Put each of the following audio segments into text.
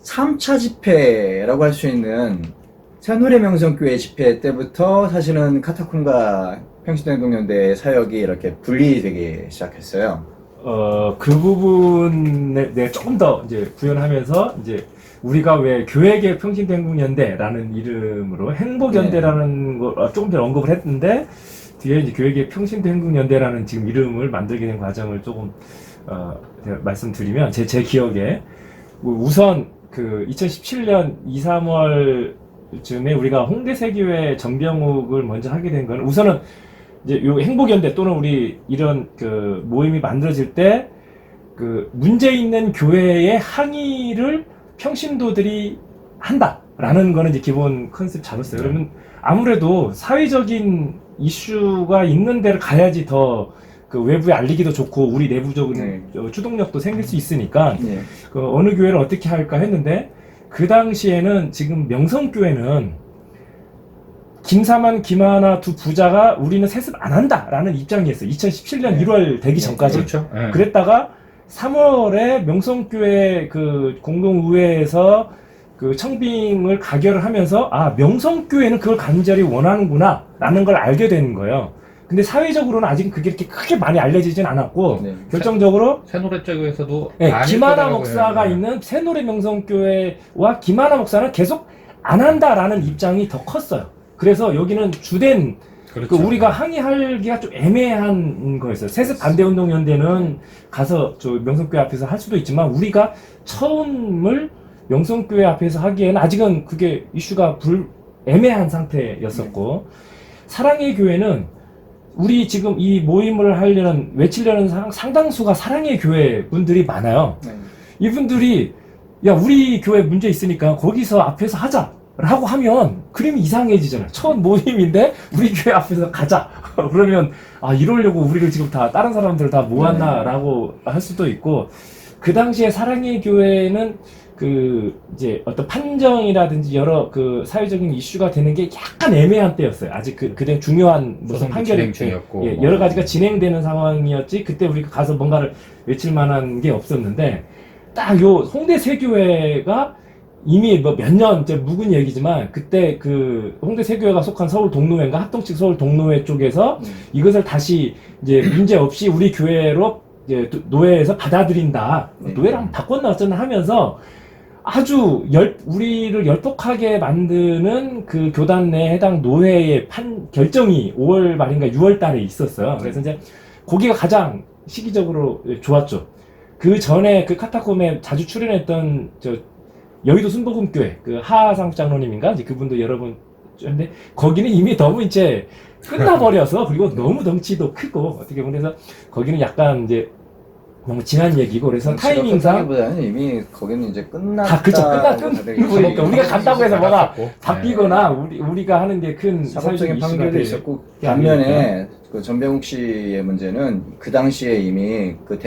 3차 집회라고 할 수 있는 새노래 명성교회 집회 때부터 사실은 카타콤과 평신도행동연대의 사역이 이렇게 분리되기 시작했어요. 그 부분에 내가 조금 더 이제 구현하면서 이제 우리가 왜 교회계 평신도행동연대라는 이름으로 행복연대라는 걸 조금 전에 언급을 했는데 뒤에 이제 교회계 평신도행동연대라는 지금 이름을 만들게 된 과정을 조금 제가 말씀드리면 제 기억에 우선 그 2017년 2, 3월쯤에 우리가 홍대세교회 정병욱을 먼저 하게 된 거는 우선은 이제 요 행복연대 또는 우리 이런 그 모임이 만들어질 때 그 문제 있는 교회의 항의를 평신도들이 한다라는 거는 이제 기본 컨셉 잡았어요. 그러면 아무래도 사회적인 이슈가 있는 데를 가야지 더 그 외부에 알리기도 좋고 우리 내부적인 추동력도 생길 수 있으니까 그 어느 교회를 어떻게 할까 했는데 그 당시에는 지금 명성교회는 김사만, 김하나 두 부자가 우리는 세습 안 한다라는 입장이었어요. 2017년 1월 되기 전까지. 그렇죠. 그랬다가 3월에 명성교회 그 공동의회에서 그 청빙을 가결을 하면서 아 명성교회는 그걸 간절히 원하는구나 라는 걸 알게 되는 거예요. 근데 사회적으로는 아직 그게 이렇게 크게 많이 알려지진 않았고 결정적으로 새노래자교에서도 김하나 목사가 있는 새노래 명성교회와 김하나 목사는 계속 안 한다라는 입장이 더 컸어요. 그래서 여기는 주된 그렇죠. 그 우리가 항의하기가 좀 애매한 거였어요. 세습 반대운동연대는 가서 저 명성교회 앞에서 할 수도 있지만 우리가 처음을 명성교회 앞에서 하기에는 아직은 그게 이슈가 애매한 상태였었고 사랑의 교회는 우리 지금 이 모임을 하려는 외치려는 상당수가 사랑의 교회 분들이 많아요. 이분들이 야 우리 교회 문제 있으니까 거기서 앞에서 하자 라고 하면 그림이 이상해지잖아요. 첫 모임인데 우리 교회 앞에서 가자 그러면 아 이러려고 우리를 지금 다 다른 사람들 다 모았나 라고 할 수도 있고 그 당시에 사랑의 교회는 그 이제 어떤 판정이라든지 여러 그 사회적인 이슈가 되는 게 약간 애매한 때였어요. 아직 그때 중요한 무슨 판결이 여러 가지가 진행되는 상황이었지 그때 우리가 가서 뭔가를 외칠 만한 게 없었는데 딱 요 홍대 세교회가 이미 뭐 몇 년째 묵은 얘기지만 그때 그 홍대 세교회가 속한 서울 동노회인가 합동 측 서울 동노회 쪽에서 이것을 다시 이제 문제 없이 우리 교회로 이제 노회에서 받아들인다. 노회랑 바꿨나 어쩌나 하면서 아주 우리를 열폭하게 만드는 그 교단 내 해당 노회의 결정이 5월 말인가 6월 달에 있었어요. 그래서 이제 거기가 가장 시기적으로 좋았죠. 그 전에 그 카타콤에 자주 출연했던 여의도 순복음교회 그 하상욱 장로님인가 이제 그분도 여러 번 했는데 거기는 이미 너무 이제 끝나버려서 그리고 너무 덩치도 크고 어떻게 보면 그래서 거기는 약간 이제 너무 지난 얘기고 그래서 타이밍상 보다는 이미 거기는 이제 끝났다. 다 그쵸 끝나보니까 우리가 간다고 해서 뭐가 바뀌거나 우리가 하는 게 큰 사회적인 판결도 있었고 반면에 그 전병욱 씨의 문제는 그 당시에 이미 그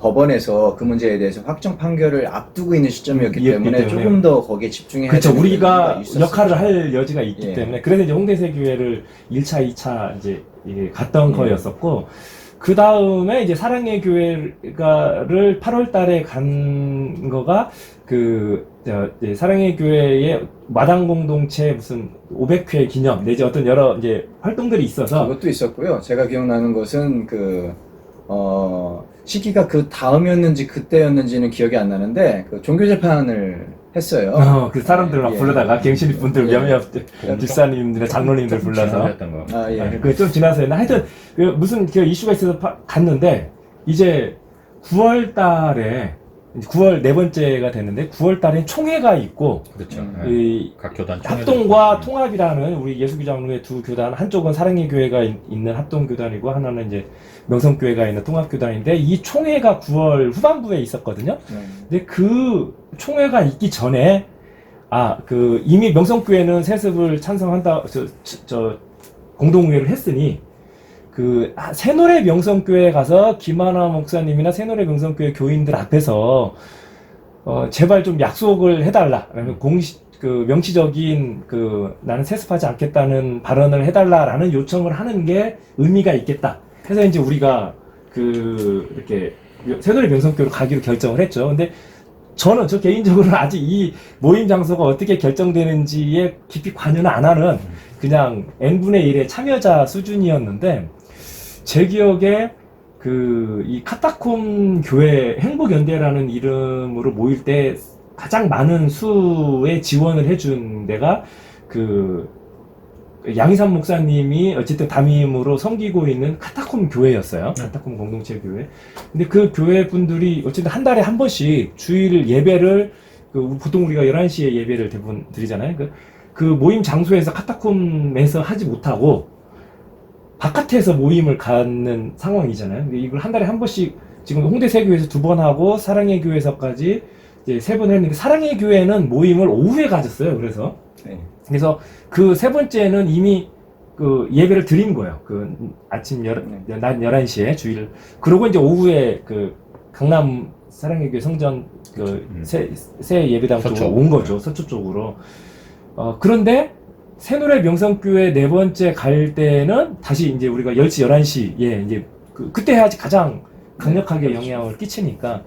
법원에서 그 문제에 대해서 확정 판결을 앞두고 있는 시점이었기 때문에 조금 더 거기에 집중해야 그렇죠. 우리가 역할을 할 여지가 있기 때문에 그래서 이제 홍대세 교회를 1차, 2차 이제 갔던 거였었고 그 다음에 이제 사랑의 교회를 8월 달에 간 거가 사랑의 교회의 마당 공동체 무슨 500회 기념 내지 어떤 여러 이제 활동들이 있어서 그것도 있었고요. 제가 기억나는 것은 시기가 그 다음이었는지 그때였는지는 기억이 안 나는데 그 종교 재판을 했어요. 그 사람들 막 불러다가 갱신이 분들 몇몇 집사님들이나 장로님들 불러서 그게 좀 지나서 했나 하여튼 무슨 이슈가 있어서 갔는데 이제 9월 달에 9월 네 번째가 됐는데 9월 달에 총회가 있고 그렇죠. 각 교단 합동과 통합이라는 우리 예수교장로의 두 교단 한쪽은 사랑의 교회가 있는 합동교단이고 하나는 이제 명성교회가 있는 통합교단인데 이 총회가 9월 후반부에 있었거든요. 근데 그 총회가 있기 전에 이미 명성교회는 세습을 찬성한다 공동의회를 했으니 그 새노래 명성교회에 가서 김하나 목사님이나 새노래 명성교회 교인들 앞에서 제발 좀 약속을 해달라. 명시적인 나는 세습하지 않겠다는 발언을 해달라라는 요청을 하는 게 의미가 있겠다. 해서 이제 우리가 이렇게 새노래 명성교회로 가기로 결정을 했죠. 근데 저 개인적으로는 아직 이 모임 장소가 어떻게 결정되는지에 깊이 관여는 안 하는 그냥 n분의 1의 참여자 수준이었는데, 제 기억에 이 카타콤 교회 행복연대라는 이름으로 모일 때 가장 많은 수의 지원을 해준 데가 양희삼 목사님이 어쨌든 담임으로 섬기고 있는 카타콤 교회였어요. 카타콤 공동체 교회. 근데 그 교회 분들이 어쨌든 한 달에 한 번씩 주일 예배를, 보통 우리가 11시에 예배를 대부분 드리잖아요. 그 모임 장소에서 카타콤에서 하지 못하고 바깥에서 모임을 갖는 상황이잖아요. 근데 이걸 한 달에 한 번씩 지금 홍대 세교에서 2번 하고 사랑의 교회에서까지 이제 3번 했는데, 사랑의 교회는 모임을 오후에 가졌어요. 그래서 그 3번째는 이미 예배를 드린 거예요. 아침 낮 11시에 주일. 그러고 이제 오후에 강남 사랑의 교회 성전 새 예배당 쪽으로 온 거죠. 서초 쪽으로. 그런데 새노래 명성교회 4번째 갈 때는 다시 이제 우리가 10시, 11시에 이제 그때 해야지 가장 강력하게 영향을 끼치니까,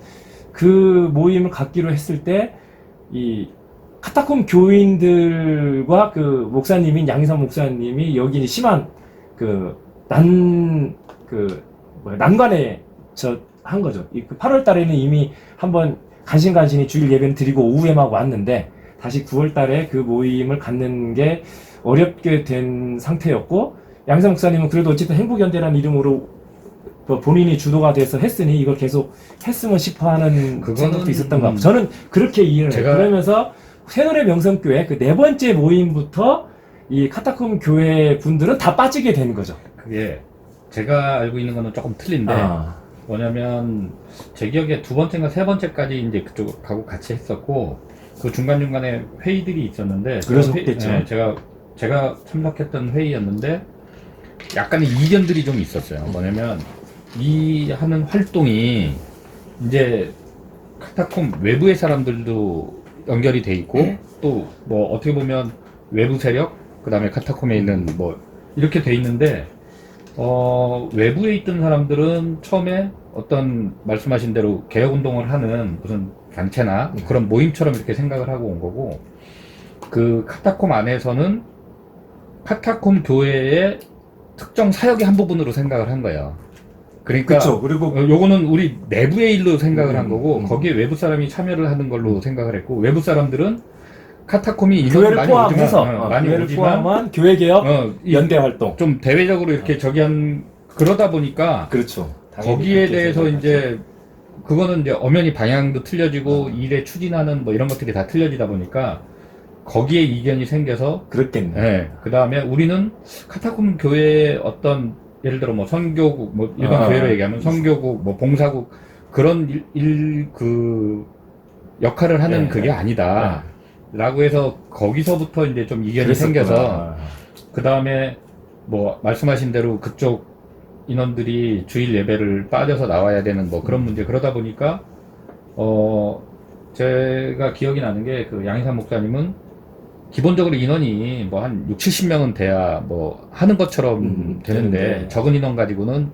그 모임을 갖기로 했을 때 이 카타콤 교인들과 목사님인 양희삼 목사님이 여기 이제 심한 난관에 한 거죠. 8월 달에는 이미 한번 간신간신히 주일 예배는 드리고 오후에 막 왔는데, 다시 9월 달에 그 모임을 갖는 게 어렵게 된 상태였고, 양희삼 목사님은 그래도 어쨌든 행복연대라는 이름으로 본인이 주도가 돼서 했으니 이걸 계속 했으면 싶어 하는 생각도 있었던 것 같고, 저는 그렇게 이해를 해요. 그러면서 새노래 명성교회 4번째 모임부터 이 카타콤 교회 분들은 다 빠지게 되는 거죠. 그게 제가 알고 있는 거는 조금 틀린데, 뭐냐면 제 기억에 2번째인가 3번째까지 이제 그쪽하고 같이 했었고, 그 중간중간에 회의들이 있었는데, 그렇겠죠. 제가 참석했던 회의였는데 약간의 이견들이 좀 있었어요. 뭐냐면 이 하는 활동이 이제 카타콤 외부의 사람들도 연결이 돼 있고, 또 뭐 어떻게 보면 외부 세력, 그 다음에 카타콤에 있는 뭐 이렇게 돼 있는데, 외부에 있던 사람들은 처음에 어떤 말씀하신 대로 개혁운동을 하는 무슨 단체나 그런 모임처럼 이렇게 생각을 하고 온 거고, 그 카타콤 안에서는 카타콤 교회의 특정 사역의 한 부분으로 생각을 한 거예요. 그러니까 그쵸. 그리고 요거는 우리 내부의 일로 생각을 한 거고, 거기에 외부 사람이 참여를 하는 걸로 생각을 했고, 외부 사람들은 카타콤이 교회를 많이 포함해서 많이 교회를 오지만 포함한 교회 개혁 연대 활동. 좀 대외적으로 이렇게 그러다 보니까, 그렇죠. 거기에 대해서 이제 그거는 이제 엄연히 방향도 틀려지고 일에 추진하는 뭐 이런 것들이 다 틀려지다 보니까 거기에 이견이 생겨서, 그렇겠네. 그 다음에 우리는 카타콤 교회의 어떤 예를 들어 뭐 선교국, 뭐 일반 교회로 얘기하면 선교국, 뭐 봉사국, 그런 역할을 하는 그게 아니다. 라고 해서 거기서부터 이제 좀 이견이 생겨서, 그 다음에 뭐 말씀하신 대로 그쪽 인원들이 주일 예배를 빠져서 나와야 되는 뭐 그런 문제, 그러다 보니까 제가 기억이 나는 게 양희삼 목사님은 기본적으로 인원이 뭐 한 60-70명은 돼야 뭐 하는 것처럼 되는데 적은 인원 가지고는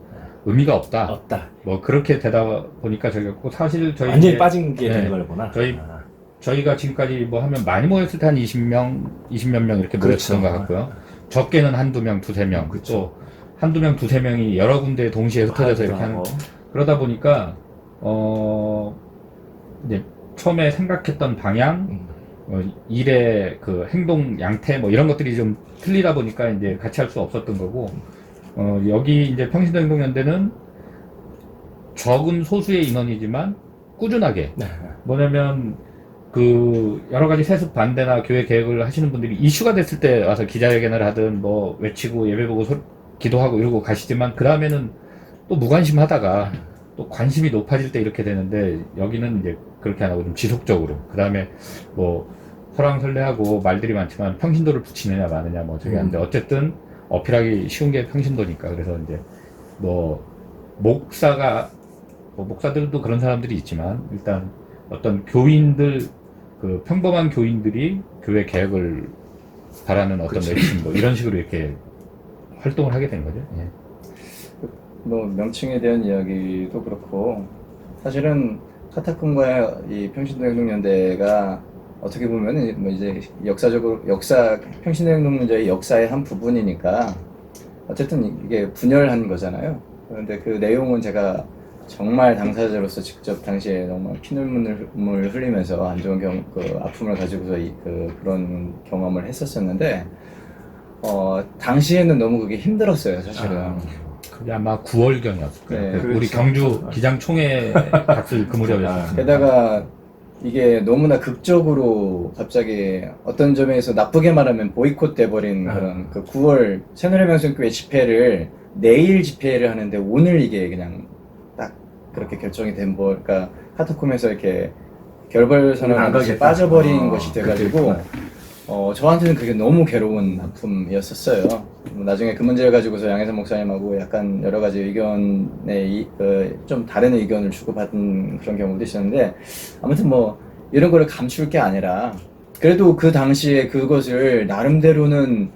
의미가 없다. 뭐 그렇게 되다 보니까 사실 저희 완전히 빠진 게 되는 거구나. 저희가 지금까지 뭐 하면 많이 모였을 때 한 20몇 명 이렇게 모였던 것 같고요. 적게는 한두 명, 두세 명. 또 한두 명, 두세 명이 여러 군데 동시에 흩어져서 이렇게 하는. 그러다 보니까 이제 처음에 생각했던 방향, 일의 행동 양태 뭐 이런 것들이 좀 틀리다 보니까 이제 같이 할 수 없었던 거고, 여기 이제 평신도행동연대는 적은 소수의 인원이지만 꾸준하게, 뭐냐면 여러 가지 세습 반대나 교회 개혁을 하시는 분들이 이슈가 됐을 때 와서 기자회견을 하든 뭐 외치고 예배 보고 기도하고 이러고 가시지만, 그 다음에는 또 무관심하다가 또 관심이 높아질 때 이렇게 되는데, 여기는 이제 그렇게 안 하고 좀 지속적으로, 그 다음에 뭐 설왕설래하고 말들이 많지만 평신도를 붙이느냐 마느냐 뭐 저게 한데, 어쨌든 어필하기 쉬운 게 평신도니까. 그래서 이제 뭐 목사들도 그런 사람들이 있지만, 일단 어떤 교인들, 평범한 교인들이 교회 개혁을 바라는 어떤 외침 뭐 이런 식으로 이렇게 활동을 하게 된 거죠. 뭐 명칭에 대한 이야기도 그렇고, 사실은 카타콤과 이 평신도행동연대가 어떻게 보면은 뭐 이제 역사적으로 평신도행동연대의 역사의 한 부분이니까 어쨌든 이게 분열한 거잖아요. 그런데 그 내용은 제가 정말 당사자로서 직접 당시에 정말 피눈물 흘리면서 안 좋은 그 아픔을 가지고서 그런 경험을 했었었는데 당시에는 너무 그게 힘들었어요, 사실은. 그게 아마 9월경이었을 거예요. 네, 우리 그렇죠. 경주 기장총회 갔을 그 무렵이었어요. 게다가 이게 너무나 극적으로 갑자기 어떤 점에서 나쁘게 말하면 보이콧 돼버린 그런 그 9월 새노래명성교회 집회를 내일 집회를 하는데 오늘 이게 그냥 딱 그렇게 결정이 된 거, 그러니까 카타콤에서 이렇게 결벌선언한 것이 빠져버린 것이 돼가지고 저한테는 그게 너무 괴로운 아픔이었었어요. 나중에 그 문제를 가지고서 양혜선 목사님하고 약간 여러 가지 의견에 좀 다른 의견을 주고받은 그런 경우도 있었는데, 아무튼 뭐 이런 거를 감출 게 아니라 그래도 그 당시에 그것을 나름대로는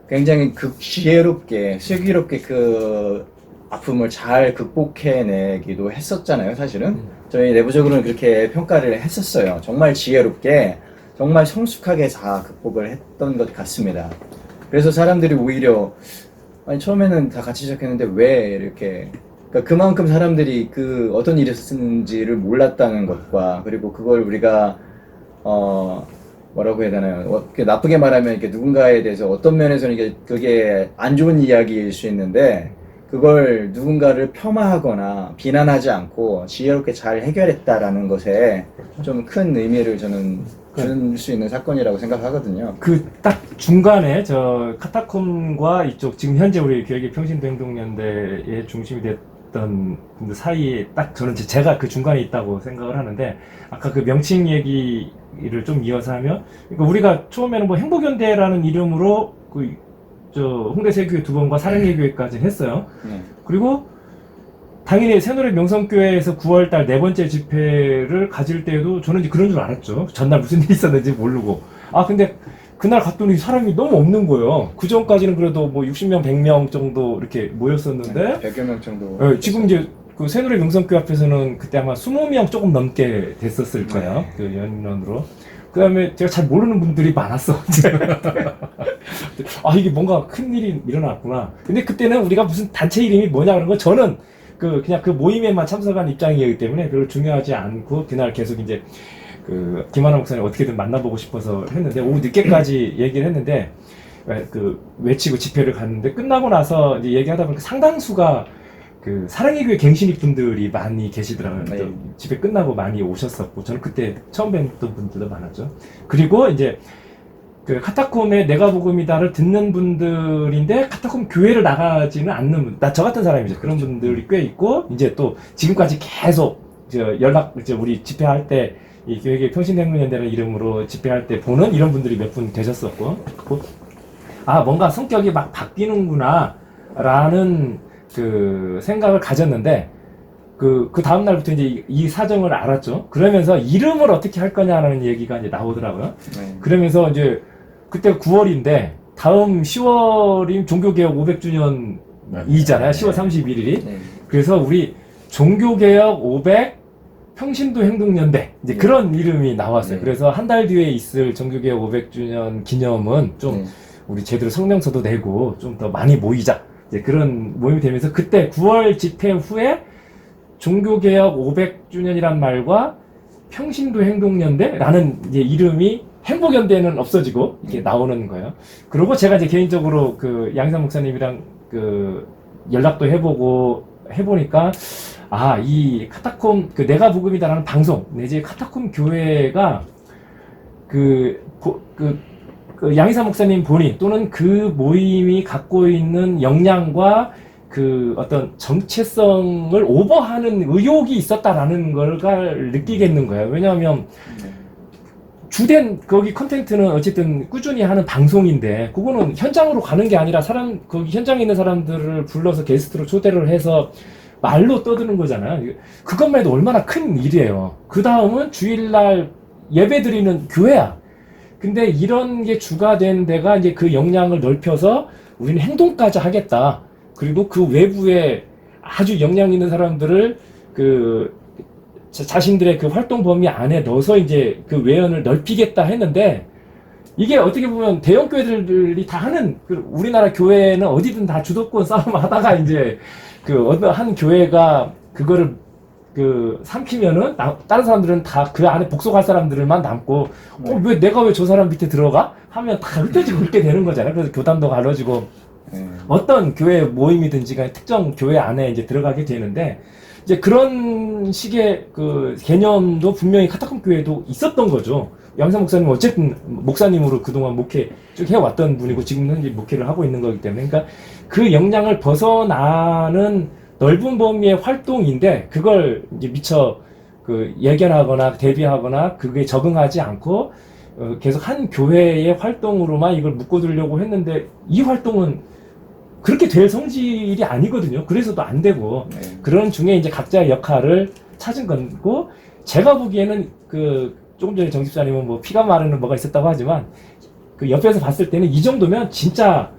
굉장히 지혜롭게 슬기롭게 그 아픔을 잘 극복해내기도 했었잖아요. 사실은 저희 내부적으로는 그렇게 평가를 했었어요. 정말 지혜롭게 정말 성숙하게 다 극복을 했던 것 같습니다. 그래서 사람들이 오히려 아니 처음에는 다 같이 시작했는데 왜 이렇게, 그러니까 그만큼 사람들이 그 어떤 일이 있었는지를 몰랐다는 것과, 그리고 그걸 우리가 뭐라고 해야 되나요? 나쁘게 말하면 이렇게 누군가에 대해서 어떤 면에서는 이게 그게 안 좋은 이야기일 수 있는데, 그걸 누군가를 폄하하거나 비난하지 않고 지혜롭게 잘 해결했다라는 것에 좀 큰 의미를 저는 줄 수 있는 사건이라고 생각하거든요. 그 딱 중간에 저 카타콤과 이쪽 지금 현재 우리 교육의 평신도행동연대의 중심이 됐던 분들 사이에 딱 저는 제가 그 중간에 있다고 생각을 하는데, 아까 그 명칭 얘기를 좀 이어서 하면, 그러니까 우리가 처음에는 뭐 행복연대라는 이름으로 홍대세교회 2번과 사랑예교회까지 했어요. 그리고 당연히 새노래 명성교회에서 9월달 4번째 집회를 가질 때에도 저는 이제 그런 줄 알았죠. 전날 무슨 일이 있었는지 모르고. 근데 그날 갔더니 사람이 너무 없는 거예요. 그 전까지는 그래도 뭐 60명, 100명 정도 이렇게 모였었는데, 100여 명 정도. 네, 지금 이제 그 새노래 명성교회 앞에서는 그때 아마 20명 조금 넘게 됐었을 거예요. 그 연인원으로. 그 다음에 제가 잘 모르는 분들이 많았어. 이게 뭔가 큰 일이 일어났구나. 근데 그때는 우리가 무슨 단체 이름이 뭐냐 그런 거 저는 그냥 그 모임에만 참석한 입장이기 때문에 별로 중요하지 않고, 그날 계속 이제 그 김하나 목사님 어떻게든 만나보고 싶어서 했는데 오후 늦게까지 얘기를 했는데, 외치고 집회를 갔는데 끝나고 나서 이제 얘기하다 보니까 상당수가 그 사랑의교회 갱신입 분들이 많이 계시더라고요. 네. 집회 끝나고 많이 오셨었고, 저는 그때 처음 뵀던 분들도 많았죠. 그리고 이제 그 카타콤의 내가 복음이다를 듣는 분들인데 카타콤 교회를 나가지는 않는 분, 저 같은 사람이죠. 그런 분들이 꽤 있고, 이제 또 지금까지 계속 우리 집회할 때 이 교회의 평신행동연대라는 이름으로 집회할 때 보는 이런 분들이 몇 분 계셨었고, 뭔가 성격이 막 바뀌는구나 라는 그 생각을 가졌는데, 그 다음 날부터 이제 이 사정을 알았죠. 그러면서 이름을 어떻게 할 거냐라는 얘기가 이제 나오더라고요. 그러면서 이제 그때 9월인데 다음 10월이 종교개혁 500주년이잖아요. 10월 31일이. 그래서 우리 종교개혁 500 평신도행동연대 이제 그런 이름이 나왔어요. 그래서 한 달 뒤에 있을 종교개혁 500주년 기념은 좀 우리 제대로 성명서도 내고 좀 더 많이 모이자. 이제 그런 모임이 되면서 그때 9월 집회 후에 종교개혁 500주년이란 말과 평신도행동연대라는 이제 이름이, 행복연대는 없어지고 이렇게 나오는 거예요. 그리고 제가 이제 개인적으로 그 양희삼 목사님이랑 그 연락도 해보니까 이 카타콤 그 내가 복음이다라는 방송 내지 카타콤 교회가 그 양희삼 목사님 본인 또는 그 모임이 갖고 있는 역량과 그 어떤 정체성을 오버하는 의혹이 있었다라는 걸 느끼겠는 거예요. 왜냐하면 주된 거기 컨텐츠는 어쨌든 꾸준히 하는 방송인데, 그거는 현장으로 가는 게 아니라 거기 현장에 있는 사람들을 불러서 게스트로 초대를 해서 말로 떠드는 거잖아요. 그것만 해도 얼마나 큰 일이에요. 그 다음은 주일날 예배 드리는 교회야. 근데 이런 게 주가 된 데가 이제 그 역량을 넓혀서 우리는 행동까지 하겠다. 그리고 그 외부에 아주 역량 있는 사람들을 자신들의 그 활동 범위 안에 넣어서 이제 그 외연을 넓히겠다 했는데 이게 어떻게 보면 대형 교회들이 다 하는 우리나라 교회는 어디든 다 주도권 싸움을 하다가 이제 그 어느 한 교회가 그거를 그 삼키면은 다른 사람들은 다 그 안에 복속할 사람들만 남고 왜 내가 왜 저 사람 밑에 들어가 하면 다 흩어지고 그렇게 되는 거잖아요. 그래서 교단도 갈라지고 어떤 교회 모임이든지 간에 특정 교회 안에 이제 들어가게 되는데 이제 그런 식의 그 개념도 분명히 카타콤 교회도 있었던 거죠. 양상 목사님은 어쨌든 목사님으로 그동안 목회 쭉 해왔던 분이고 지금 현재 목회를 하고 있는 거기 때문에 그러니까 그 역량을 벗어나는 넓은 범위의 활동인데 그걸 이제 미처 그 예견하거나 대비하거나 그게 적응하지 않고 계속 한 교회의 활동으로만 이걸 묶어두려고 했는데 이 활동은 그렇게 될 성질이 아니거든요. 그래서도 안 되고 그런 중에 이제 각자의 역할을 찾은 거고 제가 보기에는 그 조금 전에 정 집사님은 뭐 피가 마르는 뭐가 있었다고 하지만 그 옆에서 봤을 때는 이 정도면 진짜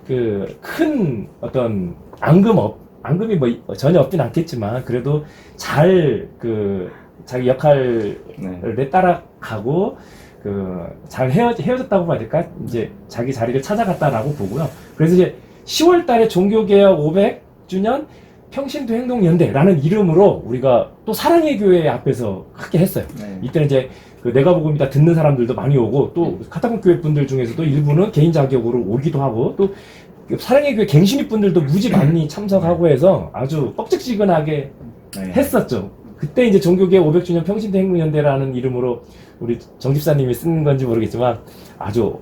그 큰 어떤 앙금이 뭐 전혀 없진 않겠지만 그래도 잘 그 자기 역할을 따라가고 그 잘 헤어졌다고 봐야 될까? 이제 자기 자리를 찾아갔다라고 보고요. 그래서 이제 10월 달에 종교개혁 500주년 평신도 행동연대라는 이름으로 우리가 또 사랑의 교회 앞에서 크게 했어요. 이때는 이제 그 내가 복음이다 듣는 사람들도 많이 오고 또 카타콤 교회 분들 중에서도 일부는 개인 자격으로 오기도 하고 또 사랑의 교회 갱신이 분들도 무지 많이 참석하고 해서 아주 뻑적지근하게 했었죠. 그때 이제 종교개혁 500주년 평신도 행동연대라는 이름으로 우리 정 집사님이 쓴 건지 모르겠지만 아주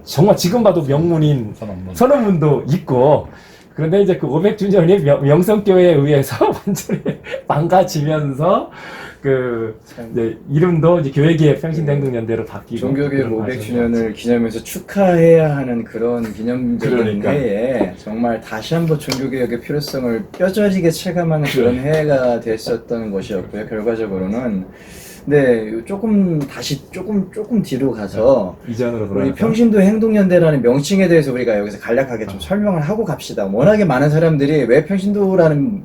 정말 지금 봐도 명문인 선언문도 있고 그런데 이제 그 500주년이 명성교회에 의해서 완전히 망가지면서 그 이제 이름도 이제 교회개혁 평신도행동연대로 바뀌고 종교개혁 500주년을 기념해서 축하해야 하는 그런 기념적인 해에 정말 다시 한번 종교개혁의 필요성을 뼈저리게 체감하는 그런 해가 됐었던 것이었고요. 결과적으로는 조금 뒤로 가서 이전으로 우리 돌아가서 평신도 행동연대라는 명칭에 대해서 우리가 여기서 간략하게 좀 설명을 하고 갑시다. 워낙에 많은 사람들이 왜 평신도라는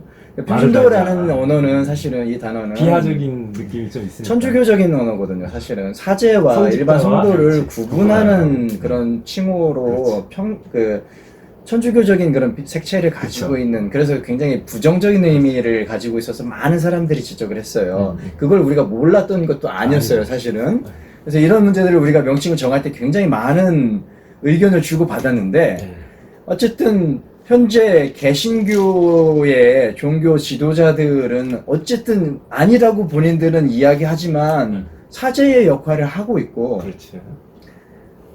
언어는 사실은 이 단어는 비하적인 느낌이 좀 있으니까 천주교적인 언어거든요. 사실은 사제와 일반 성도를 구분하는 그런 칭호로 천주교적인 그런 색채를 가지고 있는 그래서 굉장히 부정적인 의미를 가지고 있어서 많은 사람들이 지적을 했어요. 그걸 우리가 몰랐던 것도 아니었어요, 사실은. 그래서 이런 문제들을 우리가 명칭을 정할 때 굉장히 많은 의견을 주고 받았는데 어쨌든 현재 개신교의 종교 지도자들은 어쨌든 아니라고 본인들은 이야기하지만 사제의 역할을 하고 있고 그렇죠.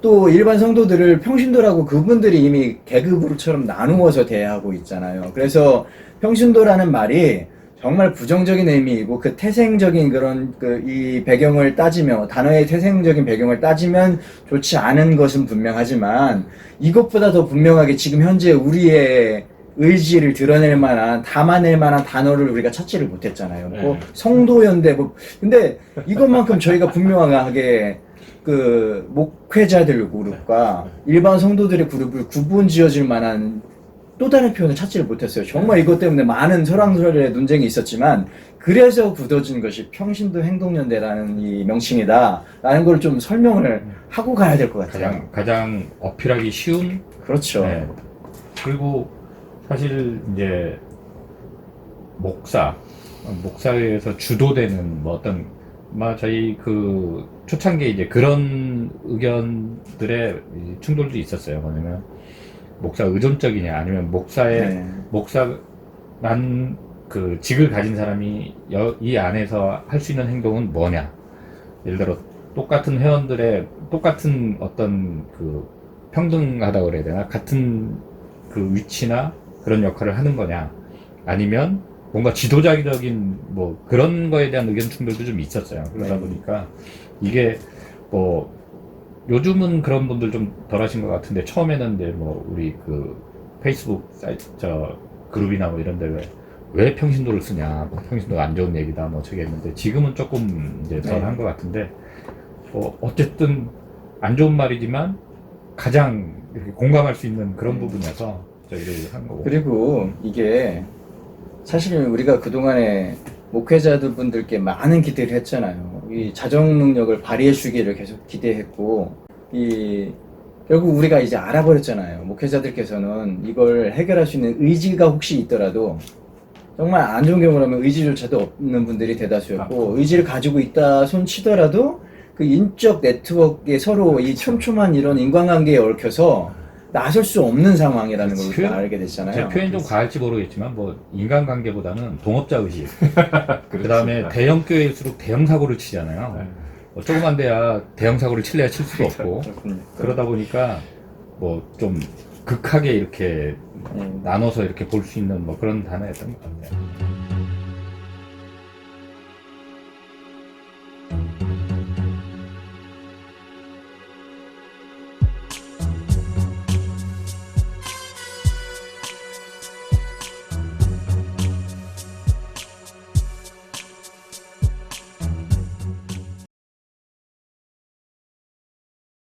또 일반 성도들을 평신도라고 그분들이 이미 계급으로처럼 나누어서 대하고 있잖아요. 그래서 평신도라는 말이 정말 부정적인 의미이고 그 태생적인 그런 이 배경을 따지며 단어의 태생적인 배경을 따지면 좋지 않은 것은 분명하지만 이것보다 더 분명하게 지금 현재 우리의 의지를 드러낼 만한 담아낼 만한 단어를 우리가 찾지를 못했잖아요. 뭐 성도연대 근데 이것만큼 저희가 분명하게 그 목회자들 그룹과 일반 성도들의 그룹을 구분 지어질 만한 또 다른 표현을 찾지를 못했어요. 정말 이것 때문에 많은 설왕설의 논쟁이 있었지만 그래서 굳어진 것이 평신도 행동연대라는 이 명칭이다 라는 걸 좀 설명을 하고 가야 될 것 같아요. 가장 어필하기 쉬운 그렇죠. 그리고 사실 이제 목사에서 주도되는 뭐 어떤 저희 그 초창기에 이제 그런 의견들의 충돌도 있었어요. 뭐냐면 목사 의존적이냐 아니면 목사란 그 직을 가진 사람이 이 안에서 할 수 있는 행동은 뭐냐. 예를 들어 똑같은 회원들의 똑같은 어떤 그 평등하다고 그래야 되나 같은 그 위치나 그런 역할을 하는 거냐 아니면 뭔가 지도자적인 뭐 그런 거에 대한 의견 충돌도 좀 있었어요. 그러다 보니까 이게 뭐 요즘은 그런 분들 좀 덜하신 것 같은데 처음에는 이제 뭐 우리 그 페이스북 사이트 그룹이나 뭐 이런 데 왜 평신도를 쓰냐 뭐 평신도가 안 좋은 얘기다 뭐 저기 했는데 지금은 조금 이제 덜한 것 같은데 어쨌든 안 좋은 말이지만 가장 이렇게 공감할 수 있는 그런 부분이어서 저희를 한 거고. 그리고 이게 사실 우리가 그동안에 목회자들 분들께 많은 기대를 했잖아요. 이 자정 능력을 발휘해 주기를 계속 기대했고, 결국 우리가 이제 알아버렸잖아요. 목회자들께서는 이걸 해결할 수 있는 의지가 혹시 있더라도 정말 안 좋은 경우라면 의지조차도 없는 분들이 대다수였고, 의지를 가지고 있다 손 치더라도 그 인적 네트워크에 서로 이 촘촘한 이런 인간관계에 얽혀서 나설 수 없는 상황이라는 걸 우리가 알게 됐잖아요. 제 표현 좀 과할지 모르겠지만 뭐 인간관계보다는 동업자 의식. 그렇죠. 그다음에 대형 교회일수록 대형 사고를 치잖아요. 네. 뭐 조그만 데야 대형 사고를 칠래야 칠 수도 없고 그렇군요. 그러다 보니까 뭐 좀 극하게 이렇게 나눠서 이렇게 볼 수 있는 뭐 그런 단어였던 것 같아요.